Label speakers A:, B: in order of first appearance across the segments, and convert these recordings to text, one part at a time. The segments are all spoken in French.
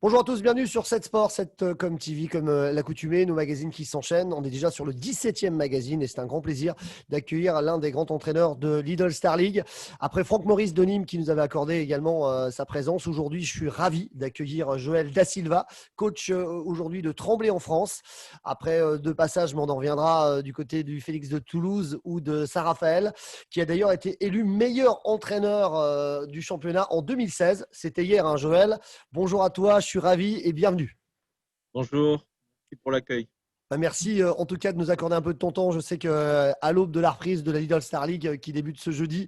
A: Bonjour à tous, bienvenue sur 7 Sport, 7 TV comme l'accoutumée, nos magazines qui s'enchaînent. On est déjà sur le 17e magazine et c'est un grand plaisir d'accueillir l'un des grands entraîneurs de Lidl Star League. Après Franck Maurice de Nîmes qui nous avait accordé également sa présence, aujourd'hui je suis ravi d'accueillir Joël Da Silva, coach aujourd'hui de Tremblay en France. Après deux passages, mais on en reviendra du côté du Félix de Toulouse ou de Saint-Raphaël, qui a d'ailleurs été élu meilleur entraîneur du championnat en 2016. C'était hier, hein, Joël. Bonjour à toi, je suis ravi et bienvenue.
B: Bonjour, merci pour l'accueil.
A: Merci en tout cas de nous accorder un peu de ton temps. Je sais qu'à l'aube de la reprise de la Lidl Star League qui débute ce jeudi,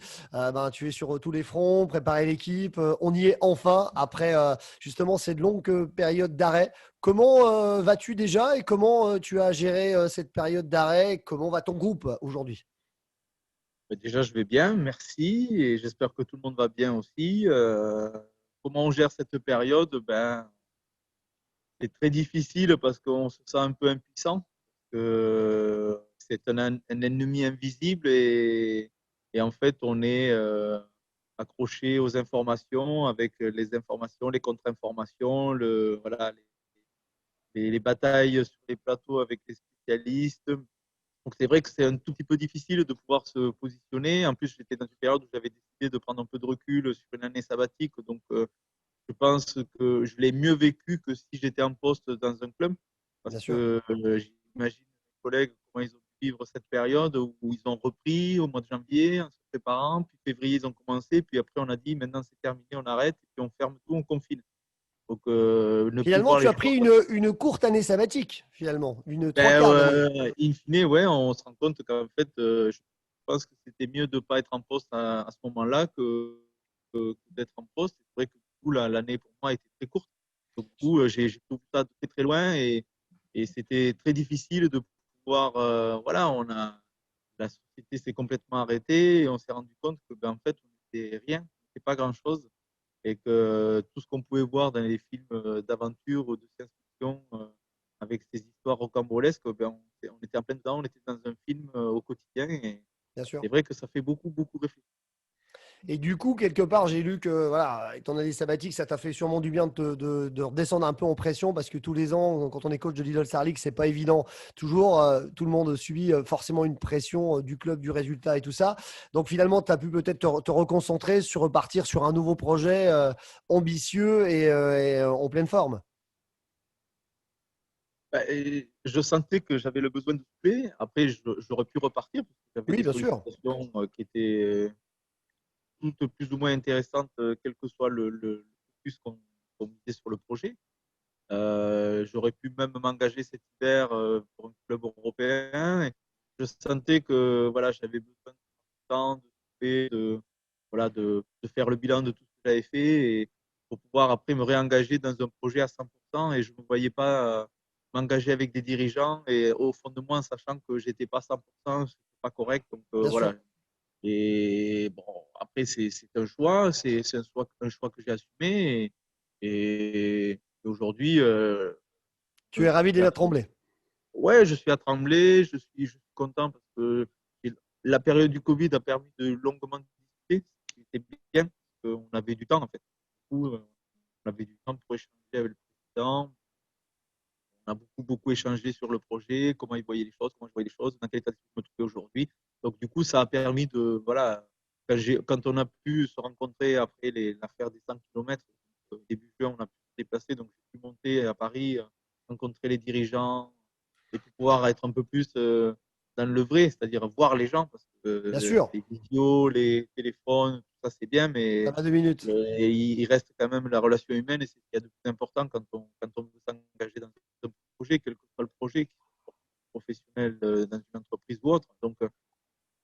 A: tu es sur tous les fronts, préparer l'équipe. On y est enfin après justement cette longue période d'arrêt. Comment vas-tu déjà et comment tu as géré cette période d'arrêt? Comment va ton groupe aujourd'hui?
B: Déjà, je vais bien, merci, et j'espère que tout le monde va bien aussi. Comment on gère cette période? C'est très difficile parce qu'on se sent un peu impuissant. C'est un ennemi invisible et en fait, on est accroché aux informations avec les informations, les contre-informations, voilà, les batailles sur les plateaux avec les spécialistes. Donc c'est vrai que c'est un tout petit peu difficile de pouvoir se positionner. En plus, j'étais dans une période où j'avais décidé de prendre un peu de recul sur une année sabbatique. Donc je pense que je l'ai mieux vécu que si j'étais en poste dans un club. Parce
A: Bien sûr.
B: que j'imagine mes collègues comment ils ont pu vivre cette période où ils ont repris au mois de janvier en se préparant. Puis février, ils ont commencé. Puis après, on a dit maintenant c'est terminé, on arrête. Et puis on ferme tout, on confine. Donc ne plus
A: Finalement,
B: voir
A: tu
B: les
A: as pris
B: joueurs.
A: une courte année sabbatique, finalement, une trois quarts d'année.
B: In fine, ouais, on se rend compte qu'en fait, je pense que c'était mieux de ne pas être en poste à ce moment-là que d'être en poste. C'est vrai que du coup, l'année pour moi a été très courte. Donc, du coup, j'ai trouvé ça de très très loin et c'était très difficile de pouvoir. Voilà, la société s'est complètement arrêtée et on s'est rendu compte que, en fait, on n'était rien, on n'était pas grand-chose et que tout ce qu'on pouvait voir dans les films d'aventure ou de science-fiction avec ces histoires rocambolesques, on était en plein dedans, on était dans un film au quotidien et
A: Bien sûr.
B: c'est vrai que ça fait beaucoup, beaucoup réfléchir.
A: Et du coup, quelque part, j'ai lu que, voilà, ton année sabbatique, ça t'a fait sûrement du bien de redescendre un peu en pression parce que tous les ans, quand on est coach de Lidl Star League, c'est pas évident. Toujours, tout le monde subit forcément une pression du club, du résultat et tout ça. Donc finalement, tu as pu peut-être te reconcentrer sur repartir sur un nouveau projet ambitieux et en pleine forme.
B: Et je sentais que j'avais le besoin de souffler. Après, j'aurais pu repartir parce que j'avais
A: Oui,
B: des
A: bien sûr.
B: sollicitations qui étaient toutes plus ou moins intéressantes, quel que soit le focus qu'on misait sur le projet. J'aurais pu même m'engager cet hiver pour un club européen. Et je sentais que voilà, j'avais besoin de temps, de souffler, voilà, de faire le bilan de tout ce que j'avais fait et pour pouvoir après me réengager dans un projet à 100%. Et je ne me voyais pas m'engager avec des dirigeants et au fond de moi, en sachant que j'étais pas 100%, c'était pas correct. Donc
A: Bien sûr.
B: voilà. Et bon, après, c'est un choix, c'est un choix que j'ai assumé. Et aujourd'hui,
A: Tu es
B: je
A: ravi
B: suis
A: d'être tremblé.
B: ouais, je suis à Tremblay, je suis content parce que la période du Covid a permis de longuement discuter, ce qui était bien, parce qu'on avait du temps en fait. Du coup, on avait du temps pour échanger avec le président, on a beaucoup, beaucoup échangé sur le projet, comment il voyait les choses, comment je voyais les choses, dans quel état d'esprit je me trouvais aujourd'hui. Donc, du coup, ça a permis de, voilà, quand on a pu se rencontrer après l'affaire des 100 km, début juin, on a pu se déplacer, donc j'ai pu monter à Paris, rencontrer les dirigeants et puis pouvoir être un peu plus dans le vrai, c'est-à-dire voir les gens, parce que
A: Bien sûr.
B: les vidéos, les téléphones, tout ça c'est bien,
A: Ça
B: mais
A: va 2 minutes.
B: il reste quand même la relation humaine et c'est ce qu'il y a de plus important quand on veut s'engager dans un projet, quel que soit le projet, qu'il soit professionnel dans une entreprise ou autre. Donc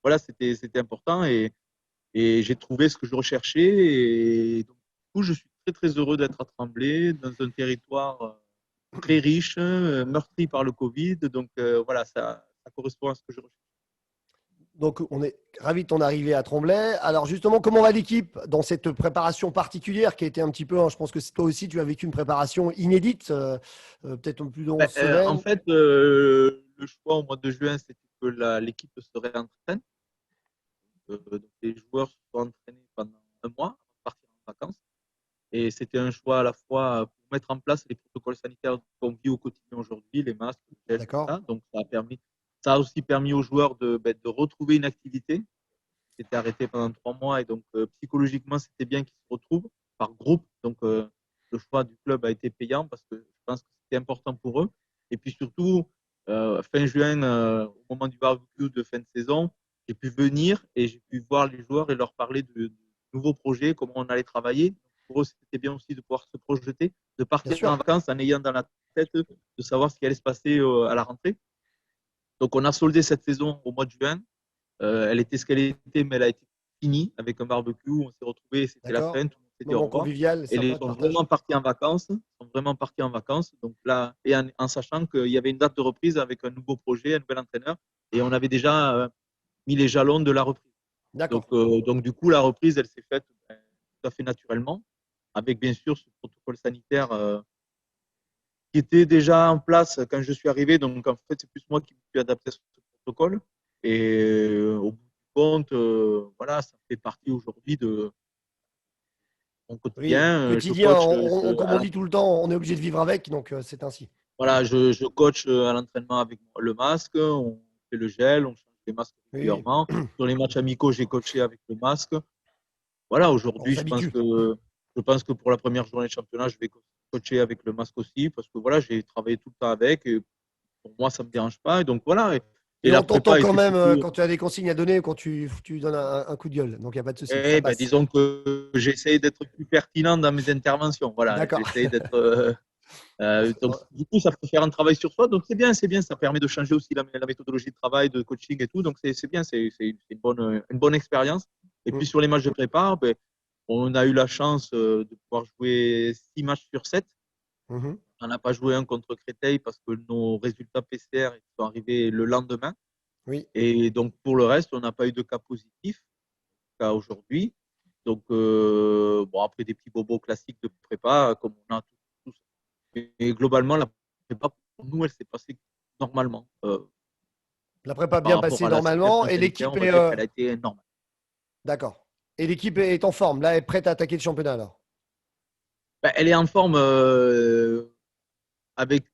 B: voilà, c'était important et j'ai trouvé ce que je recherchais. Et donc, du coup, je suis très, très heureux d'être à Tremblay, dans un territoire très riche, meurtri par le Covid. Donc voilà, ça correspond à ce que je recherche.
A: Donc, on est ravi de ton arrivée à Tremblay. Alors, justement, comment va l'équipe dans cette préparation particulière qui a été un petit peu, hein, je pense que toi aussi, tu as vécu une préparation inédite, peut-être plus de 11
B: En
A: semaines.
B: fait, le choix au mois de juin, c'était que l'équipe se réentraîne. Donc les joueurs se sont entraînés pendant un mois avant de partir en vacances. Et c'était un choix à la fois mettre en place les protocoles sanitaires qu'on vit au quotidien aujourd'hui, les masques, le gel, tout
A: D'accord.
B: ça. Donc, ça a aussi permis aux joueurs de retrouver une activité qui était arrêtée pendant 3 mois. Et donc, psychologiquement, c'était bien qu'ils se retrouvent par groupe. Donc, le choix du club a été payant parce que je pense que c'était important pour eux. Et puis surtout, fin juin, au moment du barbecue de fin de saison, j'ai pu venir et j'ai pu voir les joueurs et leur parler de nouveaux projets, comment on allait travailler. Pour eux, c'était bien aussi de pouvoir se projeter, de
A: Bien
B: partir en
A: sûr.
B: vacances en ayant dans la tête de savoir ce qui allait se passer à la rentrée. Donc, on a soldé cette saison au mois de juin. Elle était ce qu'elle était, mais elle a été finie avec un barbecue. On s'est retrouvés, c'était la
A: D'accord.
B: fin, tout le monde s'est dit au
A: Moment
B: revoir.
A: convivial,
B: Et les
A: sympa
B: gens
A: de
B: sont
A: partage.
B: vraiment partis en vacances. Sont vraiment partis en vacances. Donc là, et en sachant qu'il y avait une date de reprise avec un nouveau projet, un nouvel entraîneur. Et on avait déjà mis les jalons de la reprise.
A: D'accord.
B: Donc du coup, la reprise, elle s'est faite tout à fait naturellement, avec bien sûr ce protocole sanitaire qui était déjà en place quand je suis arrivé. Donc, en fait, c'est plus moi qui me suis adapté à ce protocole. Et au bout du compte, voilà, ça fait partie aujourd'hui de mon
A: Oui,
B: quotidien. Je
A: quotidien,
B: coach,
A: comme on dit tout le temps, on est obligé de vivre avec, donc c'est ainsi.
B: voilà, je coach à l'entraînement avec le masque. On fait le gel, on change les masques
A: Oui,
B: régulièrement. Sur les matchs amicaux, j'ai coaché avec le masque. Voilà,
A: on
B: aujourd'hui,
A: s'habitue.
B: je pense que pour la première journée de championnat, je vais coacher avec le masque aussi, parce que voilà, j'ai travaillé tout le temps avec. Et pour moi, ça ne me dérange pas. Et donc voilà. Et
A: Et
B: la
A: on t'entend
B: prépa
A: quand
B: était
A: même
B: plutôt.
A: quand tu as des consignes à donner, quand tu donnes un coup de gueule. Donc il n'y a pas de souci, ça
B: Eh ben,
A: passe.
B: disons que j'essaye d'être plus pertinent dans mes interventions. Voilà,
A: D'accord.
B: j'essaye d'être. Donc, du coup, ça peut faire un travail sur soi. Donc, c'est bien. Ça permet de changer aussi la méthodologie de travail, de coaching et tout. Donc, c'est bien. C'est une bonne expérience. Et
A: Mm.
B: puis, sur les matchs de prépa, ben, on a eu la chance de pouvoir jouer 6 matchs sur 7.
A: Mhm.
B: On n'a pas joué un contre Créteil parce que nos résultats PCR sont arrivés le lendemain.
A: Oui.
B: Et donc, pour le reste, on n'a pas eu de cas positifs jusqu'à aujourd'hui. Donc, bon, après des petits bobos classiques de prépa, comme on a tous. Et globalement, la prépa, pour nous, elle s'est passée normalement.
A: La prépa
B: Par
A: bien
B: rapport
A: passée
B: à la
A: normalement
B: situation
A: et
B: sanitaire,
A: l'équipe
B: on va
A: est
B: dire qu'elle a été normale.
A: d'accord. Et l'équipe est en forme. Là, elle est prête à attaquer le championnat alors.
B: Ben, elle est en forme avec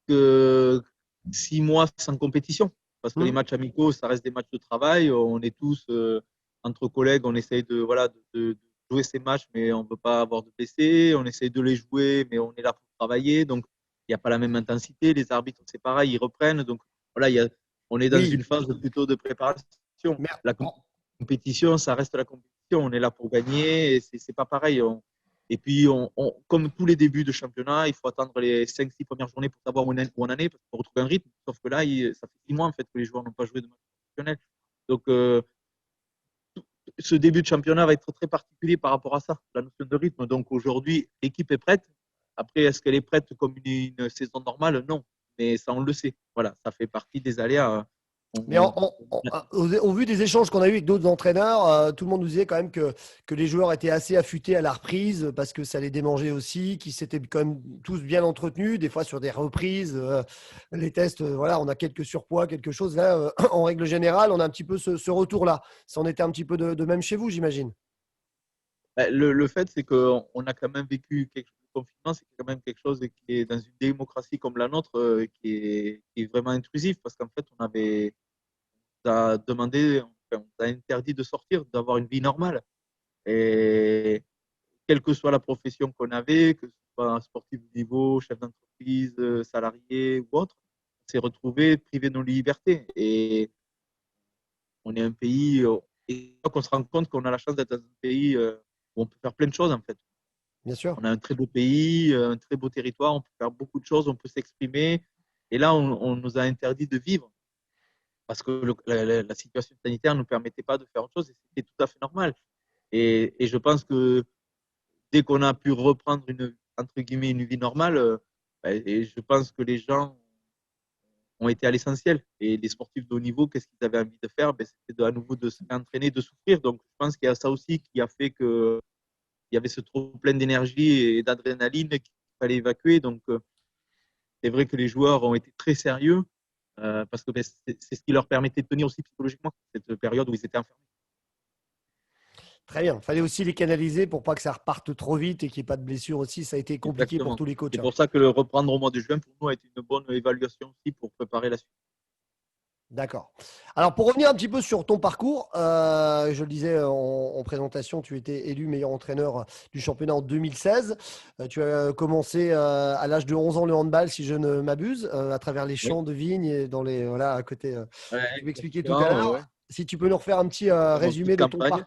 B: 6 mois sans compétition. Parce que les
A: Mm.
B: matchs amicaux, ça reste des matchs de travail. On est tous entre collègues, on essaye de jouer ces matchs, mais on ne veut pas avoir de blessés. On essaye de les jouer, mais on est là pour travailler. Donc, il n'y a pas la même intensité. Les arbitres, c'est pareil, ils reprennent. Donc, voilà, on est dans une
A: Oui.
B: phase plutôt de préparation.
A: Mais
B: La compétition, ça reste la compétition. On est là pour gagner et c'est pas pareil. Et puis, comme tous les débuts de championnat, il faut attendre les 5-6 premières journées pour savoir où on en est, pour retrouver un rythme. Sauf que là, ça fait 6 mois en fait, que les joueurs n'ont pas joué de match professionnel. Donc, ce début de championnat va être très particulier par rapport à ça, la notion de rythme. Donc, aujourd'hui, l'équipe est prête. Après, est-ce qu'elle est prête comme une saison normale? Non. Mais ça, on le sait. Voilà, ça fait partie des aléas.
A: Mais au vu des échanges qu'on a eu avec d'autres entraîneurs, tout le monde nous disait quand même que les joueurs étaient assez affûtés à la reprise parce que ça les démangeait aussi, qu'ils s'étaient quand même tous bien entretenus, des fois sur des reprises. Les tests, voilà, on a quelques surpoids, quelque chose. Là, en règle générale, on a un petit peu ce retour-là. Ça en était un petit peu de même chez vous, j'imagine.
B: Le fait, c'est qu'on a quand même vécu quelque chose. Le confinement, c'est quand même quelque chose qui est dans une démocratie comme la nôtre, qui est vraiment intrusif parce qu'en fait, on a demandé, enfin, on a interdit de sortir, d'avoir une vie normale. Et quelle que soit la profession qu'on avait, que ce soit un sportif de niveau, chef d'entreprise, salarié ou autre, on s'est retrouvé privé de nos libertés. Et on est un pays, et on se rend compte qu'on a la chance d'être dans un pays où on peut faire plein de choses en fait.
A: Bien sûr.
B: On a un très beau pays, un très beau territoire, on peut faire beaucoup de choses, on peut s'exprimer. Et là, on nous a interdit de vivre parce que la situation sanitaire ne nous permettait pas de faire autre chose et c'était tout à fait normal. Et je pense que dès qu'on a pu reprendre entre guillemets, une vie normale, et je pense que les gens ont été à l'essentiel. Et les sportifs de haut niveau, qu'est-ce qu'ils avaient envie de faire? C'était à nouveau de s'entraîner, de souffrir. Donc, je pense qu'il y a ça aussi qui a fait qu'il y avait ce trop plein d'énergie et d'adrénaline qu'il fallait évacuer. Donc, c'est vrai que les joueurs ont été très sérieux parce que c'est ce qui leur permettait de tenir aussi psychologiquement cette période où ils étaient enfermés.
A: Très bien. Il fallait aussi les canaliser pour pas que ça reparte trop vite et qu'il n'y ait pas de blessures aussi. Ça a été compliqué pour
B: Exactement.
A: tous les coachs,
B: C'est
A: hein.
B: pour ça que le reprendre au mois de juin, pour nous, a été une bonne évaluation aussi pour préparer la suite.
A: D'accord. Alors, pour revenir un petit peu sur ton parcours, je le disais en présentation, tu étais élu meilleur entraîneur du championnat en 2016. Tu as commencé à l'âge de 11 ans le handball, si je ne m'abuse, à travers les
B: Oui,
A: champs de vignes et dans les, voilà, à côté,
B: ouais,
A: tu m'expliquais tout à
B: exactement. Ouais,
A: l'heure.
B: ouais.
A: Si tu peux nous refaire un petit
B: Dans ma petite
A: résumé
B: campagne.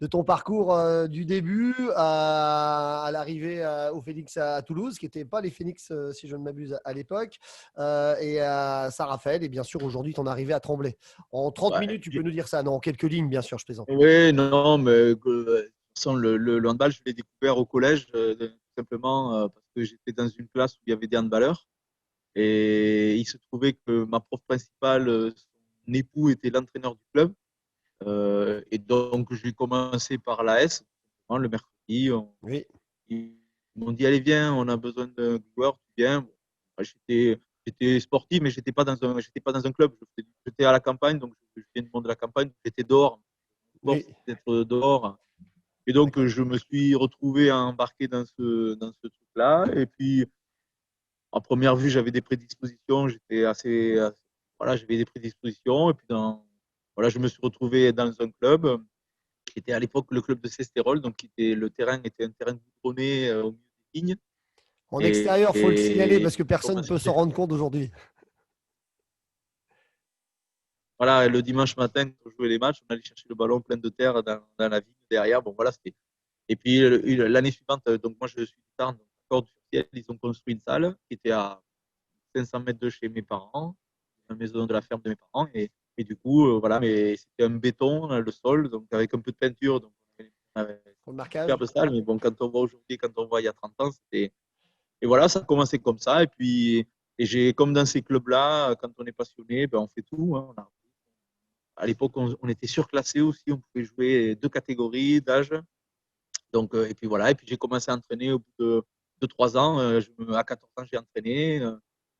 A: de ton parcours du début à l'arrivée au Phoenix à Toulouse, qui n'étaient pas les Phoenix, si je ne m'abuse, à l'époque, et à Saint-Raphaël, et bien sûr, aujourd'hui, ton arrivée à Tremblay. En 30
B: Ouais.
A: minutes, tu peux nous dire ça? Non, en quelques lignes, bien sûr, je plaisante.
B: Oui, non, mais de toute façon, le handball, je l'ai découvert au collège, tout simplement parce que j'étais dans une classe où il y avait des handballeurs. Et il se trouvait que ma prof principale, son époux était l'entraîneur du club. Et donc, j'ai commencé par l'AS, le mercredi.
A: Oui,
B: Ils m'ont dit, allez, viens, on a besoin d'un joueur, tu viens. Bon, moi, j'étais sportif, mais j'étais pas dans un club. J'étais à la campagne, donc je viens du monde de la campagne. J'étais dehors. Le sport,
A: oui,
B: c'était d'être dehors. Et donc,
A: d'accord.
B: je me suis retrouvé à embarquer dans ce truc-là. Et puis, en première vue, j'avais des prédispositions. Voilà, j'avais des prédispositions. Et puis, voilà, je me suis retrouvé dans un club qui était à l'époque le club de Cestérol. Donc, le terrain était un terrain goudronné au milieu des vignes.
A: En
B: Et,
A: extérieur, il faut le signaler
B: et
A: parce que
B: j'ai
A: personne ne peut
B: commencé,
A: s'en rendre compte aujourd'hui.
B: voilà, le dimanche matin, quand on jouait les matchs, on allait chercher le ballon plein de terre dans la vigne derrière. Bon, voilà, c'était. Et puis, l'année suivante, donc moi, je suis du Tarn, donc à Cordes-sur-Ciel, ils ont construit une salle qui était à 500 mètres de chez mes parents, la maison de la ferme de mes parents. Et du coup, voilà, mais c'était un béton, le sol, donc avec un peu de peinture. Donc, on avait une
A: Pour le marquage.
B: superbe salle. Mais bon, quand on voit aujourd'hui, quand on voit il y a 30 ans, c'était. Et voilà, ça a commencé comme ça. Et puis, comme dans ces clubs-là, quand on est passionné, ben, on fait tout, hein. À l'époque, on était surclassé aussi. On pouvait jouer deux catégories d'âge. Donc, et puis voilà. Et puis, j'ai commencé à entraîner au bout de 3 ans. À 14 ans, j'ai entraîné.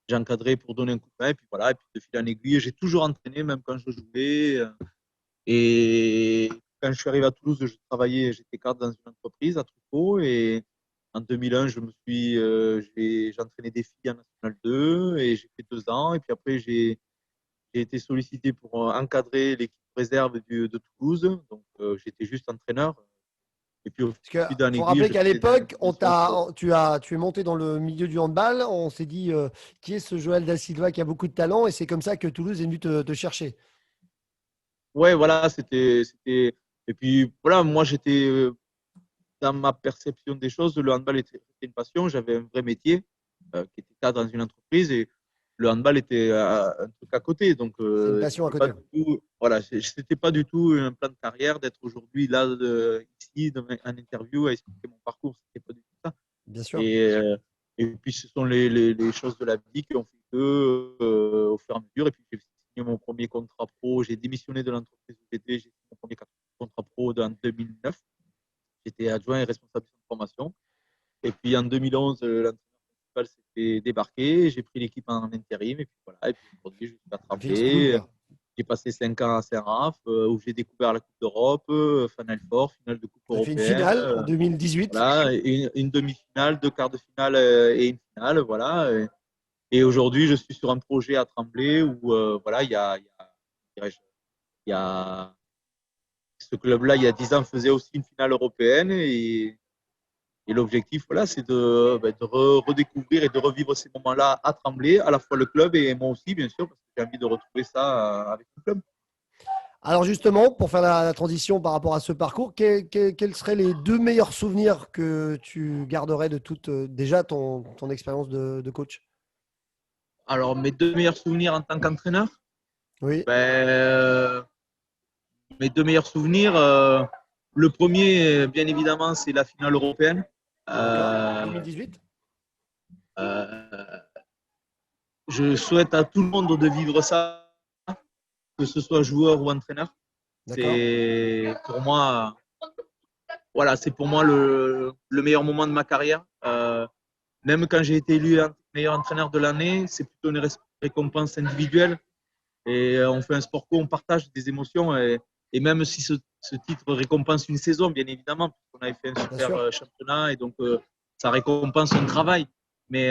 B: J'ai encadré pour donner un coup de main. Et puis voilà. Et puis, de fil en aiguille, j'ai toujours entraîné, même quand je jouais. Et quand je suis arrivé à Toulouse, j'étais cadre dans une entreprise à Truffaut. Et en 2001, j'ai entraîné des filles en National 2 et j'ai fait 2 ans. Et puis après, j'ai été sollicité pour encadrer l'équipe réserve de Toulouse. Donc, j'étais juste entraîneur. Et puis, au
A: Parce que
B: fil en
A: faut
B: aiguille,
A: rappeler
B: je
A: qu'à
B: faisais des
A: l'époque,
B: promotions sur.
A: tu es monté dans le milieu du handball. On s'est dit qui est ce Joël Da Silva qui a beaucoup de talent, et c'est comme ça que Toulouse est venu te chercher.
B: Ouais, voilà, c'était. Et puis, voilà, moi, j'étais dans ma perception des choses, le handball était une passion. J'avais un vrai métier qui était cadre dans une entreprise et le handball était un truc à côté. Donc,
A: C'est une passion à
B: c'était pas
A: côté.
B: du tout, voilà, c'était pas du tout un plan de carrière d'être aujourd'hui là, ici, en interview, à expliquer mon parcours. C'était pas du tout ça.
A: Bien sûr.
B: Et, et puis, ce sont les choses de la vie qui ont fait que, au fur et à mesure, et puis j'ai signé mon premier contrat pro, j'ai démissionné de l'entreprise où j'étais, j'ai signé mon premier contrat pro en 2009. J'étais adjoint et responsable de formation. Et puis en 2011, l'entraîneur principal s'était débarqué, j'ai pris l'équipe en intérim, et puis voilà, et puis aujourd'hui, je suis à
A: Le Phoenix Toulouse,
B: Tremblay.
A: quoi.
B: J'ai passé 5 ans à Saint-Raph, où j'ai découvert la Coupe d'Europe, Final Four, finale de Coupe
A: Tu as fait une
B: européenne,
A: finale en 2018.
B: voilà, une demi-finale, deux quarts de finale et une finale, voilà. Et aujourd'hui, je suis sur un projet à Tremblay où voilà, il y a ce club-là, il y a 10 ans, faisait aussi une finale européenne et l'objectif, voilà, c'est de redécouvrir et de revivre ces moments-là à Tremblay, à la fois le club et moi aussi, bien sûr, parce que j'ai envie de retrouver ça avec le club.
A: Alors justement, pour faire la transition par rapport à ce parcours, quels seraient les deux meilleurs souvenirs que tu garderais de toute déjà ton expérience de coach?
B: Alors, mes deux meilleurs souvenirs en tant qu'entraîneur,
A: Oui,
B: ben, mes deux meilleurs souvenirs, le premier, bien évidemment, c'est la finale européenne.
A: d'accord.
B: Euh,
A: 2018.
B: euh, je souhaite à tout le monde de vivre ça, que ce soit joueur ou entraîneur.
A: D'accord.
B: C'est pour moi, voilà, c'est pour moi le meilleur moment de ma carrière. Même quand j'ai été élu meilleur entraîneur de l'année, c'est plutôt une récompense individuelle. Et on fait un sport co, on partage des émotions. Et même si ce titre récompense une saison, bien évidemment, parce qu'on avait fait un super championnat et donc ça récompense un travail. Mais,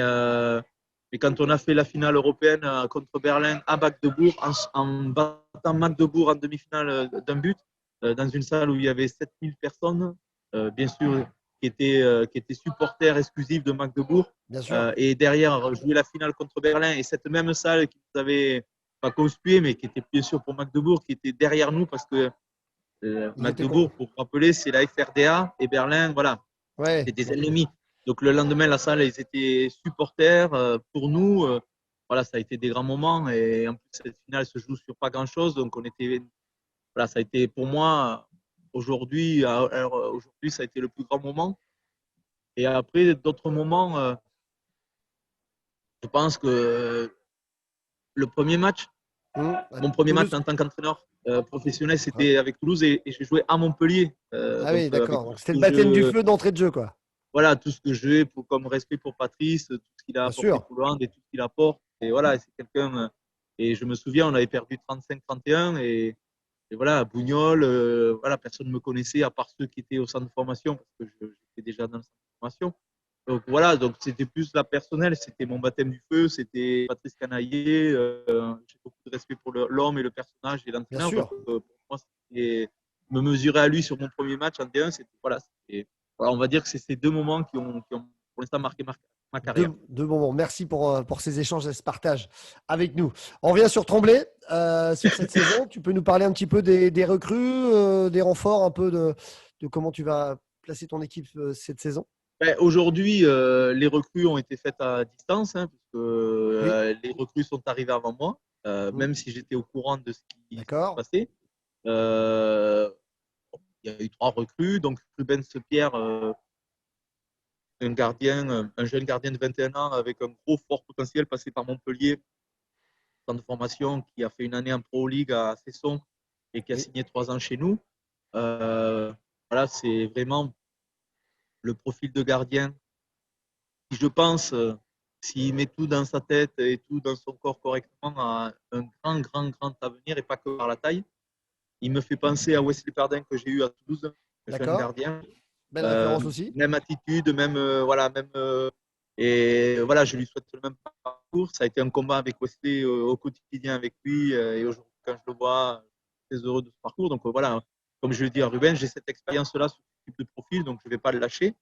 B: mais quand on a fait la finale européenne contre Berlin à Magdebourg, en battant Magdebourg en demi-finale d'un but, dans une salle où il y avait 7000 personnes, bien sûr, qui étaient supporters exclusifs de Magdebourg,
A: Bien sûr.
B: et derrière jouer la finale contre Berlin et cette même salle qui nous avait pas conspué, mais qui était bien sûr pour Magdebourg, qui était derrière nous parce que
A: Ils étaient con.
B: Magdebourg, pour rappeler, c'est la FRDA et Berlin, voilà,
A: Ouais.
B: c'est des ennemis. Donc le lendemain, la salle, ils étaient supporters. Pour nous, voilà, ça a été des grands moments et en plus cette finale se joue sur pas grand-chose, donc on était, voilà, ça a été pour moi aujourd'hui, aujourd'hui, ça a été le plus grand moment. Et après d'autres moments, je pense que le premier match,
A: À
B: mon premier match
A: Toulouse.
B: en tant qu'entraîneur professionnel, c'était avec Toulouse et j'ai joué à Montpellier.
A: Ah
B: Donc
A: oui,
B: avec
A: d'accord.
B: tout
A: Donc
B: ce
A: c'était le
B: que
A: baptême du
B: je,
A: feu d'entrée de jeu, quoi.
B: voilà, tout ce que j'ai comme respect pour Patrice, tout ce qu'il a
A: Bien
B: apporté
A: sûr.
B: pour le hand et tout ce qu'il apporte. Et voilà, c'est quelqu'un. Et je me souviens, on avait perdu 35-31 et voilà, Bougnol, voilà, personne ne me connaissait à part ceux qui étaient au centre de formation parce que j'étais déjà dans le centre de formation. Donc voilà, donc c'était plus la personnelle, c'était mon baptême du feu, c'était Patrice Canaillé. J'ai beaucoup de respect pour l'homme et le personnage et
A: Bien
B: l'entraîneur. Donc
A: sûr.
B: pour moi, c'était me mesurer à lui sur mon premier match en D1, c'était voilà, voilà, on va dire que c'est ces deux moments qui ont pour l'instant marqué ma carrière.
A: Deux moments. Merci pour ces échanges et ce partage avec nous. On revient sur Tremblay, sur cette saison. Tu peux nous parler un petit peu des recrues, des renforts, un peu de comment tu vas placer ton équipe cette saison?
B: Ben, aujourd'hui, les recrues ont été faites à distance, hein, puisque
A: Oui.
B: les recrues sont arrivées avant moi,
A: Mm.
B: même si j'étais au courant de ce qui se
A: D'accord.
B: passait. Euh, il y a eu trois recrues, donc Rubens Pierre, un jeune gardien de 21 ans avec un gros fort potentiel passé par Montpellier, centre de formation, qui a fait une année en Pro League à Cesson et qui a
A: Oui.
B: signé 3 ans chez nous. Voilà, c'est vraiment le profil de gardien qui, je pense, s'il met tout dans sa tête et tout dans son corps correctement, a un grand avenir et pas que par la taille. Il me fait penser à Wesley Perdin que j'ai eu à Toulouse, un jeune
A: D'accord.
B: gardien.
A: Belle référence aussi.
B: Même attitude, même voilà, même et voilà, je lui souhaite le même parcours. Ça a été un combat avec Wesley au quotidien avec lui et aujourd'hui quand je le vois, je suis très heureux de ce parcours. Donc voilà, comme je le dis à Ruben, j'ai cette expérience-là sur ce type de profil, donc je ne vais pas le lâcher.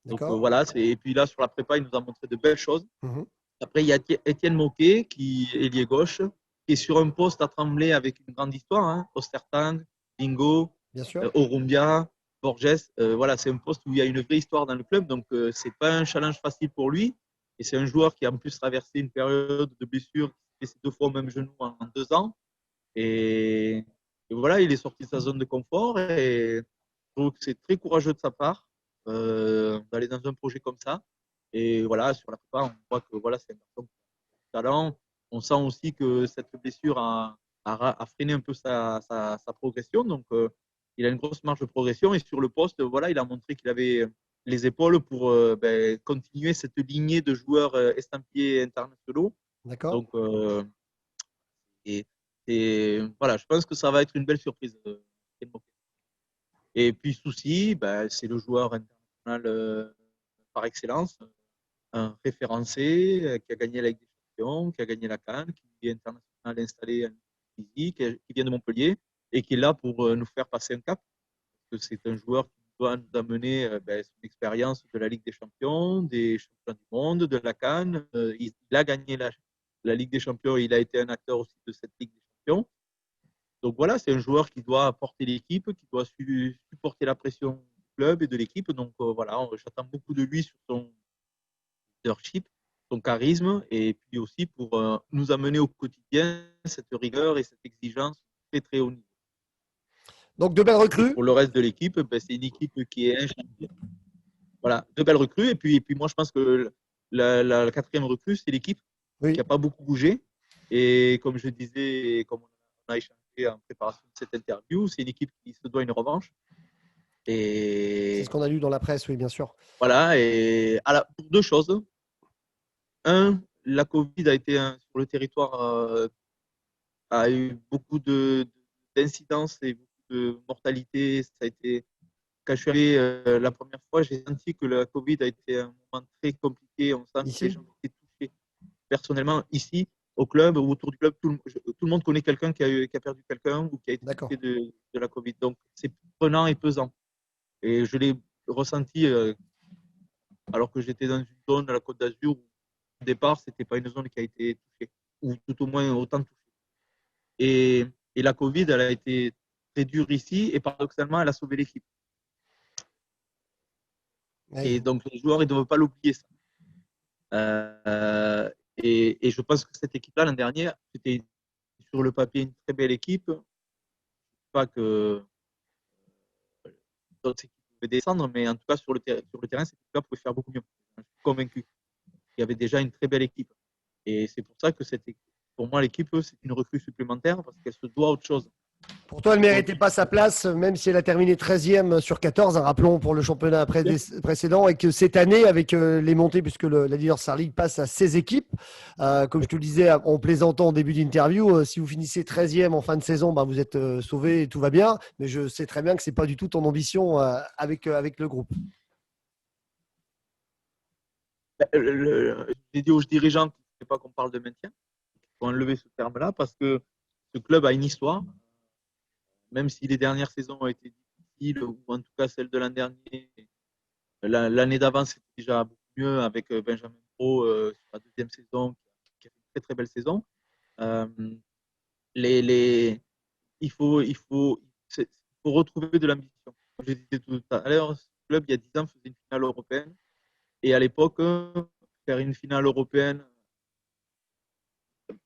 B: Donc
A: D'accord.
B: voilà, et puis là sur la prépa, il nous a montré de belles choses.
A: Mhm.
B: Après, il y a Étienne Moquet, qui est ailier gauche, qui est sur un poste à Tremblay avec une grande histoire. Hein. Ostertang, Bingo,
A: Bien sûr.
B: Orumbia, Borges. Voilà, c'est un poste où il y a une vraie histoire dans le club. Donc, ce n'est pas un challenge facile pour lui. Et c'est un joueur qui a en plus traversé une période de blessure, qui s'est fait 2 fois au même genou en 2 ans. Et, et voilà, il est sorti de sa zone de confort. Et je trouve que c'est très courageux de sa part d'aller dans un projet comme ça. Et voilà, sur la prépa, on voit que voilà, c'est un garçon qui a du talent. On sent aussi que cette blessure a freiné un peu sa progression. Donc, il a une grosse marge de progression. Et sur le poste, voilà, il a montré qu'il avait les épaules pour continuer cette lignée de joueurs estampillés internationaux.
A: D'accord.
B: Donc, et, voilà, je pense que ça va être une belle surprise. Et puis, Souci, c'est le joueur international par excellence, un référencé qui a gagné la Ligue des Champions, qui a gagné la CAN, qui est international installé en physique, qui vient de Montpellier et qui est là pour nous faire passer un cap. Parce que c'est un joueur qui doit nous amener son expérience de la Ligue des Champions, des champions du monde, de la CAN. Il a gagné la Ligue des Champions, il a été un acteur aussi de cette Ligue des Champions. Donc voilà, c'est un joueur qui doit porter l'équipe, qui doit supporter la pression du club et de l'équipe. Donc voilà, j'attends beaucoup de lui sur son leadership, son charisme, et puis aussi pour nous amener au quotidien cette rigueur et cette exigence très haut niveau.
A: Donc, de belles
B: Et
A: recrues.
B: pour le reste de l'équipe, c'est une équipe qui est ingénieure. Voilà, de belles recrues. Et puis moi, je pense que la quatrième recrue, c'est l'équipe qui
A: Oui.
B: n'a pas beaucoup bougé. Et comme je disais, et comme on a échangé en préparation de cette interview, c'est une équipe qui se doit une revanche.
A: C'est ce
B: Et
A: qu'on a lu dans la presse, oui, bien sûr.
B: voilà, et pour deux choses. Un, la Covid a été sur le territoire a eu beaucoup d'incidences et beaucoup de mortalité. Ça a été, quand je suis allé la première fois, j'ai senti que la Covid a été un moment très compliqué. On sent que les
A: Ici?
B: gens étaient touchés. Personnellement, ici, au club ou autour du club, tout le monde connaît quelqu'un qui a perdu quelqu'un ou qui a été
A: D'accord.
B: touché de la Covid. Donc, c'est prenant et pesant. Et je l'ai ressenti alors que j'étais dans une zone de la Côte d'Azur où, au départ, ce n'était pas une zone qui a été touchée, ou tout au moins autant touchée. Et, et la Covid, elle a été très dure ici, et paradoxalement, elle a sauvé l'équipe.
A: Oui.
B: Et donc, les joueurs, ils ne doivent pas l'oublier, ça. Et je pense que cette équipe-là, l'an dernier, c'était sur le papier une très belle équipe. Pas que d'autres équipes pouvaient descendre, mais en tout cas, sur le terrain, cette équipe-là pouvait faire beaucoup mieux. Je suis convaincu qu'il y avait déjà une très belle équipe. Et c'est pour ça que pour moi, l'équipe, c'est une recrue supplémentaire parce qu'elle se doit à autre chose.
A: Pour toi, elle ne
B: Doit
A: méritait pas sa place, même si elle a terminé 13e sur 14, rappelons pour le championnat précédent, et que cette année, avec les montées, puisque la Leader Star League passe à 16 équipes, comme je te le disais en plaisantant au début d'interview, si vous finissez 13e en fin de saison, bah, vous êtes sauvé et tout va bien. Mais je sais très bien que ce n'est pas du tout ton ambition avec le groupe.
B: J'ai dit aux dirigeants qu'il ne faut pas qu'on parle de maintien, qu'il faut enlever ce terme-là parce que ce club a une histoire, même si les dernières saisons ont été difficiles, ou en tout cas celle de l'an dernier. L'année d'avant, c'était déjà beaucoup mieux avec Benjamin Pro sur la deuxième saison, qui a fait une très très belle saison. Euh, les, les, il faut retrouver de l'ambition. Comme je disais tout à l'heure, ce club, il y a 10 ans, faisait une finale européenne. Et à l'époque, faire une finale européenne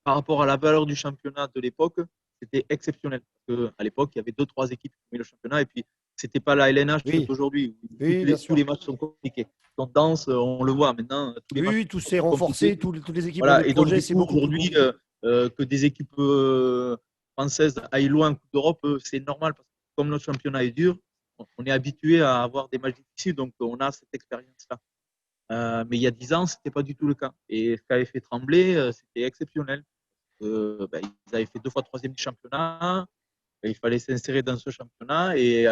B: par rapport à la valeur du championnat de l'époque, c'était exceptionnel. Parce qu'à l'époque, il y avait 2-3 équipes qui gagnaient le championnat. Et puis, c'était pas la LNH
A: Oui,
B: d'aujourd'hui.
A: oui, bien
B: Tous
A: sûr.
B: les matchs sont compliqués. Tendance, on le voit maintenant, tous les
A: Oui,
B: matchs
A: oui, tout
B: sont
A: s'est
B: très
A: renforcé,
B: compliqués.
A: toutes les équipes ont
B: Voilà.
A: des
B: Et donc,
A: projets,
B: du
A: c'est
B: coup,
A: beaucoup plus
B: aujourd'hui,
A: compliqué.
B: que des équipes françaises aillent loin en Coupe d'Europe, c'est normal. Parce que comme notre championnat est dur, on est habitué à avoir des matchs difficiles. Donc, on a cette expérience-là. Mais il y a 10 ans, ce n'était pas du tout le cas. Et ce qu'avait fait Tremblay, c'était exceptionnel. Ils avaient fait 2 fois troisième du championnat. Il fallait s'insérer dans ce championnat et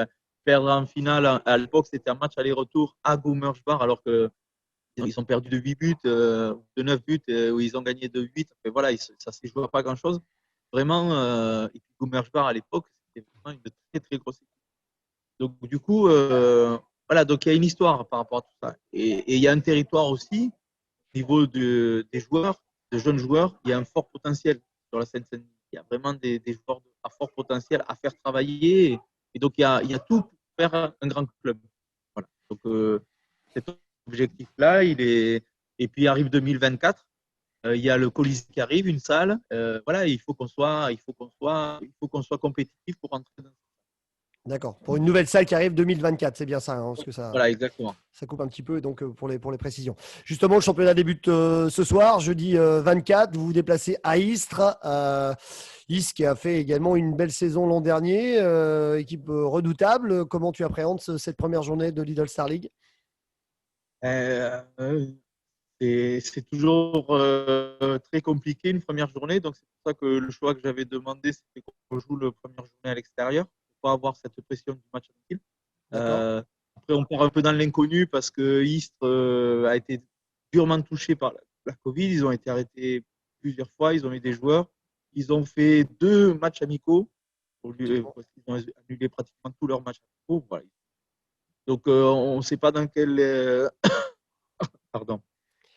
B: perdre en finale. À l'époque, c'était un match aller-retour à Gummersbach, alors qu'ils ont perdu de 8 buts, de 9 buts, où ils ont gagné de 8. Enfin, voilà, ça ne s'est joué à pas grand-chose. Vraiment, et puis Gummersbach, à l'époque, c'était vraiment une très, très grosse équipe. Donc, du coup, voilà, donc il y a une histoire par rapport à tout ça. Et il y a un territoire aussi, au niveau des joueurs, de jeunes joueurs, il y a un fort potentiel sur la Seine-Saint-Denis. Il y a vraiment des joueurs à fort potentiel à faire travailler. Et donc, il y a tout pour faire un grand club. Voilà. Donc, cet objectif-là, il est. Et puis arrive 2024, il y a le Colisée qui arrive, une salle. Voilà, il faut qu'on soit compétitif pour entrer dans.
A: D'accord. Pour une nouvelle salle qui arrive 2024, c'est bien ça, hein, parce que
B: Voilà, exactement.
A: ça coupe un petit peu, donc pour les précisions. Justement, le championnat débute ce soir, jeudi 24. Vous vous déplacez à Istres. Istres qui a fait également une belle saison l'an dernier, équipe redoutable. Comment tu appréhendes cette première journée de Lidl Star League?
B: Euh, c'est toujours très compliqué une première journée. Donc, c'est pour ça que le choix que j'avais demandé, c'était qu'on joue la première journée à l'extérieur pour pas avoir cette pression du match à domicile.
A: D'accord.
B: Après, on part un peu dans l'inconnu parce que Istres a été durement touché par la Covid. Ils ont été arrêtés plusieurs fois. Ils ont eu des joueurs. Ils ont fait 2 matchs amicaux parce qu'ils ont annulé pratiquement tous leurs matchs amicaux. Voilà. Donc, on ne sait pas dans quel, pardon,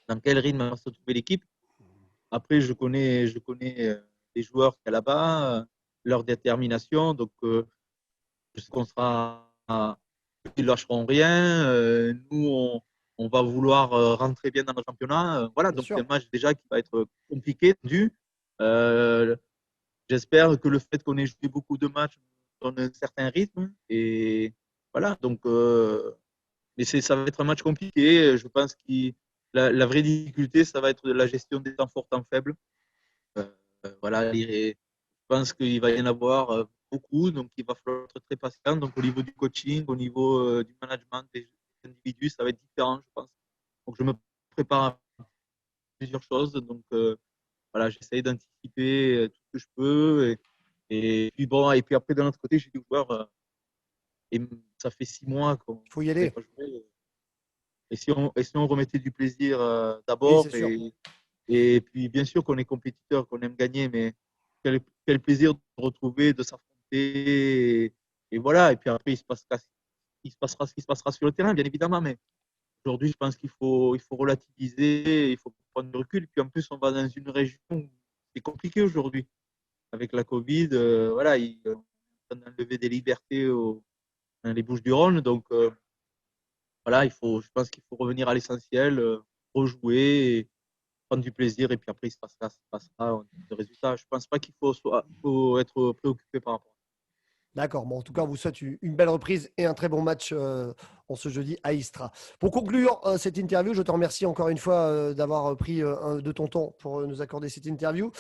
B: dans quel rythme va se trouver l'équipe. Après, je connais les joueurs qu'il y a là-bas, leur détermination. Donc, je sais qu'on sera, ils ne lâcheront rien. Nous, on va vouloir rentrer bien dans le championnat. Voilà,
A: Bien
B: donc c'est
A: sûr.
B: un match déjà qui va être compliqué, tendu. Euh, J'espère que le fait qu'on ait joué beaucoup de matchs donne un certain rythme. Et voilà, donc, mais ça va être un match compliqué. Je pense que la vraie difficulté, ça va être la gestion des temps forts, temps faibles. Euh, voilà, je pense qu'il va y en avoir beaucoup, donc il va falloir être très patient. Donc au niveau du coaching, au niveau du management des individus, ça va être différent, je pense. Donc je me prépare à plusieurs choses. Donc voilà, j'essaye d'anticiper tout ce que je peux. Et puis bon, et puis après, d'un autre côté, j'ai dit aux joueurs, ça fait 6 mois qu'on
A: Il faut y
B: n'avait
A: aller.
B: pas joué. Et si on remettait du plaisir
A: Oui, c'est
B: d'abord,
A: sûr.
B: et puis bien sûr qu'on est compétiteur, qu'on aime gagner, mais quel plaisir de se retrouver, de s'affronter. Et voilà, et puis après, il se passera ce qui se passera sur le terrain, bien évidemment, mais aujourd'hui, je pense qu'il faut relativiser, il faut prendre du recul. Et puis en plus, on va dans une région où c'est compliqué aujourd'hui. Avec la Covid, voilà, ils sont en train d'enlever des libertés dans les Bouches-du-Rhône. Donc voilà, je pense qu'il faut revenir à l'essentiel, rejouer, et prendre du plaisir. Et puis après, il se passera de résultats. Je ne pense pas qu'il faut être préoccupé par rapport à ça.
A: D'accord. Bon, en tout cas, on vous souhaite une belle reprise et un très bon match en ce jeudi à Istra. Pour conclure cette interview, je te remercie encore une fois d'avoir pris de ton temps pour nous accorder cette interview.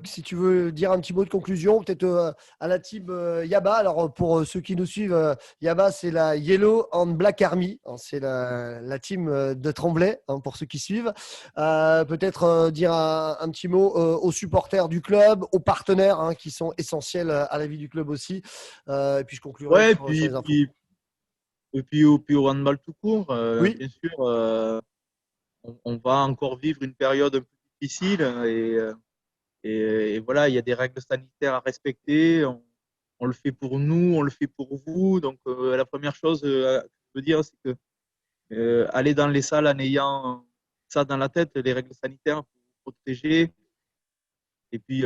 A: Si tu veux dire un petit mot de conclusion, peut-être à la team Yaba. Alors, pour ceux qui nous suivent, Yaba, c'est la Yellow and Black Army, hein. C'est la team de Tremblay, hein, pour ceux qui suivent. Peut-être dire un petit mot aux supporters du club, aux partenaires, hein, qui sont essentiels à la vie du club aussi. Et puis je conclurai
B: Ouais,
A: sur les infos.
B: puis au handball tout court,
A: Oui,
B: bien sûr, on va encore vivre une période un peu difficile, et voilà, il y a des règles sanitaires à respecter. On le fait pour nous, on le fait pour vous. Donc, la première chose que je veux dire, c'est que aller dans les salles en ayant ça dans la tête, les règles sanitaires pour vous protéger, et puis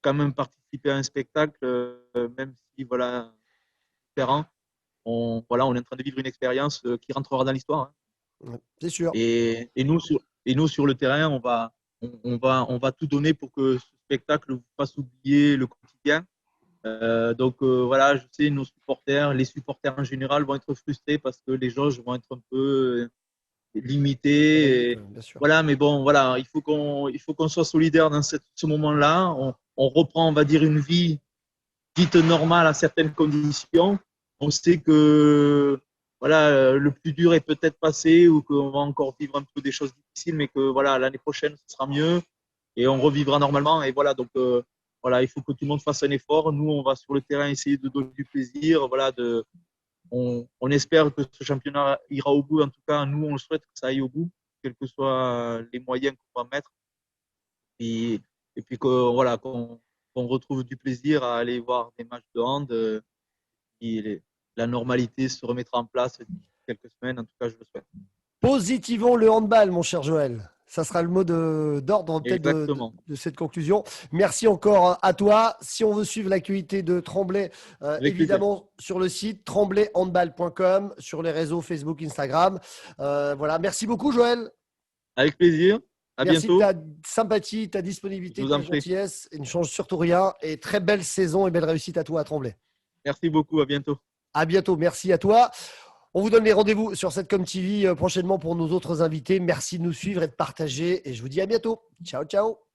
B: quand même participer à un spectacle, même si voilà, différent. On est en train de vivre une expérience qui rentrera dans l'histoire, hein.
A: ouais, c'est sûr.
B: Et nous, sur le terrain, on va tout donner pour que ce spectacle vous fasse oublier le quotidien. Donc voilà, je sais, les supporters en général vont être frustrés parce que les jauges vont être un peu limitées.
A: Réduite,
B: Et
A: bien sûr.
B: voilà, mais bon, voilà, il faut qu'on soit solidaire dans ce moment-là. On reprend, on va dire, une vie dite normale à certaines conditions. On sait que voilà, le plus dur est peut-être passé, ou qu'on va encore vivre un peu des choses difficiles, mais que voilà, l'année prochaine, ce sera mieux et on revivra normalement. Et voilà, donc voilà, il faut que tout le monde fasse un effort. Nous, on va sur le terrain essayer de donner du plaisir. Voilà, on espère que ce championnat ira au bout. En tout cas, nous, on le souhaite que ça aille au bout, quels que soient les moyens qu'on va mettre. Et puis voilà, qu'on retrouve du plaisir à aller voir des matchs de hand. La normalité se remettra en place d'ici quelques semaines. En tout cas, je le souhaite.
A: Positivons le handball, mon cher Joël. Ça sera le mot d'ordre peut-être
B: Exactement.
A: de cette conclusion. Merci encore à toi. Si on veut suivre l'actualité de Tremblay,
B: Avec plaisir.
A: évidemment sur le site tremblayhandball.com, sur les réseaux Facebook, Instagram. Voilà. Merci beaucoup, Joël.
B: Avec plaisir. À
A: Merci de
B: bientôt.
A: ta sympathie, ta
B: Je
A: disponibilité,
B: vous
A: ta
B: en prie.
A: gentillesse. Il ne change surtout rien. Et très belle saison et belle réussite à toi à Tremblay.
B: Merci beaucoup. À bientôt.
A: À bientôt. Merci à toi. On vous donne les rendez-vous sur cette TV prochainement pour nos autres invités. Merci de nous suivre et de partager. Et je vous dis à bientôt. Ciao, ciao.